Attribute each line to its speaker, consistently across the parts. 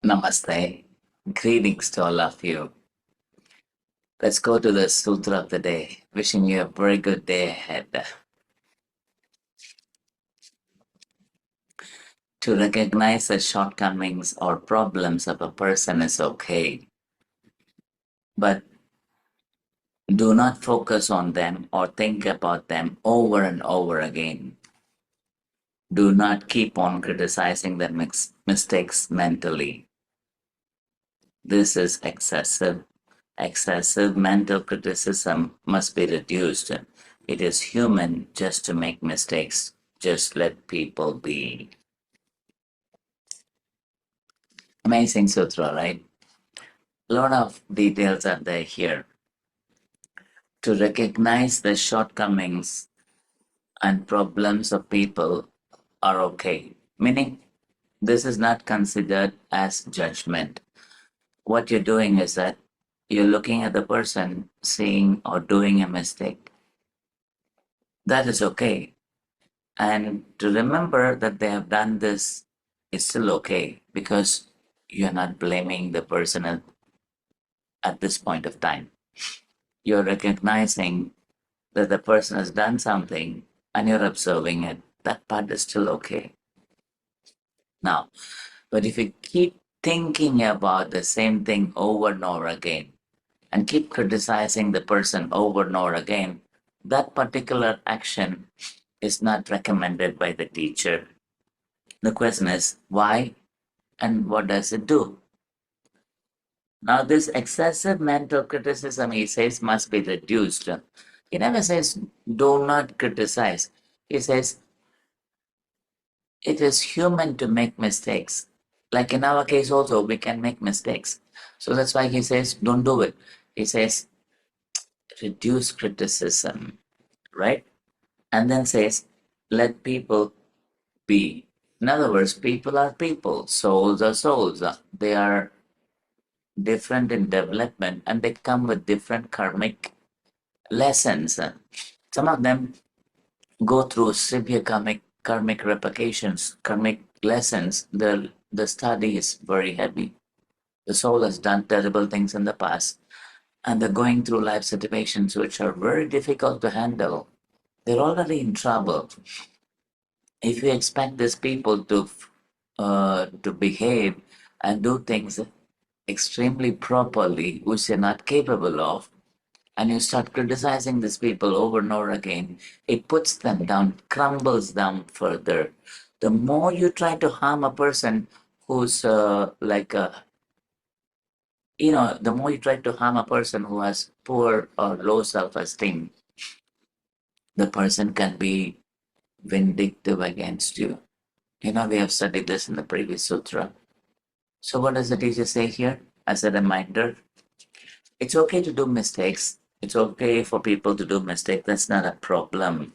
Speaker 1: Namaste. Greetings to all of you. Let's go to the Sutra of the day. Wishing you a very good day ahead. To recognize the shortcomings or problems of a person is okay, but do not focus on them or think about them over and over again. Do not keep on criticizing their mistakes mentally. This is excessive. Excessive mental criticism must be reduced. It is human just to make mistakes. Just let people be. Amazing sutra, right? A lot of details are there here. To recognize the shortcomings and problems of people are okay. Meaning, this is not considered as judgment. What you're doing is that you're looking at the person saying or doing a mistake. That is okay. And to remember that they have done this is still okay because you're not blaming the person at this point of time. You're recognizing that the person has done something and you're observing it. That part is still okay. Now, but if you keep thinking about the same thing over and over again and keep criticizing the person over and over again, that particular action is not recommended by the teacher. The question is why and what does it do? Now, this excessive mental criticism, he says, must be reduced. He never says, do not criticize. He says, it is human to make mistakes. Like in our case, also, we can make mistakes. So that's why he says, don't do it. He says, reduce criticism, right? And then says, let people be. In other words, people are people, souls are souls. They are different in development and they come with different karmic lessons. Some of them go through severe karmic replications, karmic lessons. The study is very heavy. The soul has done terrible things in the past and they're going through life situations which are very difficult to handle. They're already in trouble. If you expect these people to behave and do things extremely properly, which they're not capable of, and you start criticizing these people over and over again, it puts them down, crumbles them further. The more you try to harm a person who's the more you try to harm a person who has poor or low self-esteem, the person can be vindictive against you. We have studied this in the previous sutra. So what does the teacher say here? As a reminder, it's okay to do mistakes. It's okay for people to do mistakes. That's not a problem.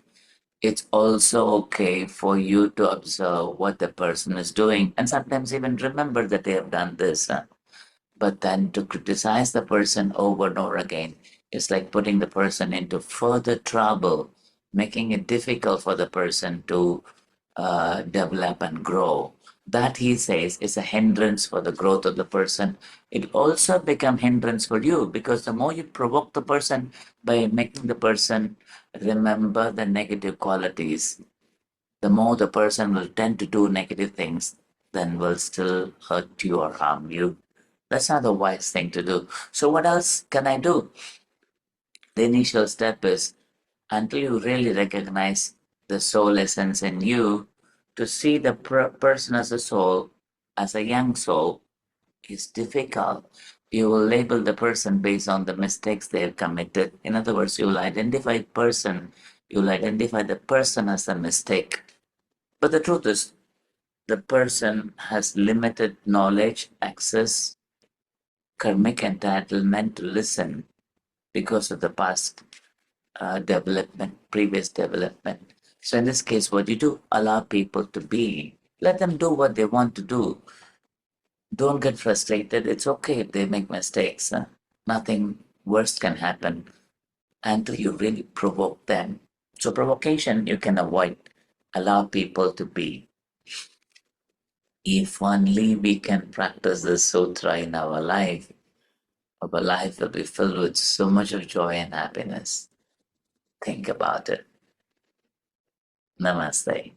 Speaker 1: It's also okay for you to observe what the person is doing and sometimes even remember that they have done this. But then to criticize the person over and over again is like putting the person into further trouble, making it difficult for the person to develop and grow. That, he says, is a hindrance for the growth of the person. It also become hindrance for you because the more you provoke the person by making the person remember the negative qualities, the more the person will tend to do negative things, then will still hurt you or harm you. That's not a wise thing to do. So what else can I do? The initial step is, until you really recognize the soul essence in you, to see the person as a soul, as a young soul, is difficult. You will label the person based on the mistakes they have committed. In other words, you will identify the person as a mistake. But the truth is, the person has limited knowledge, access, karmic entitlement to listen because of the past development, previous development. So in this case, what you do, allow people to be. Let them do what they want to do. Don't get frustrated. It's okay if they make mistakes. Nothing worse can happen until you really provoke them. So provocation you can avoid. Allow people to be. If only we can practice this sutra in our life will be filled with so much of joy and happiness. Think about it. Namaste.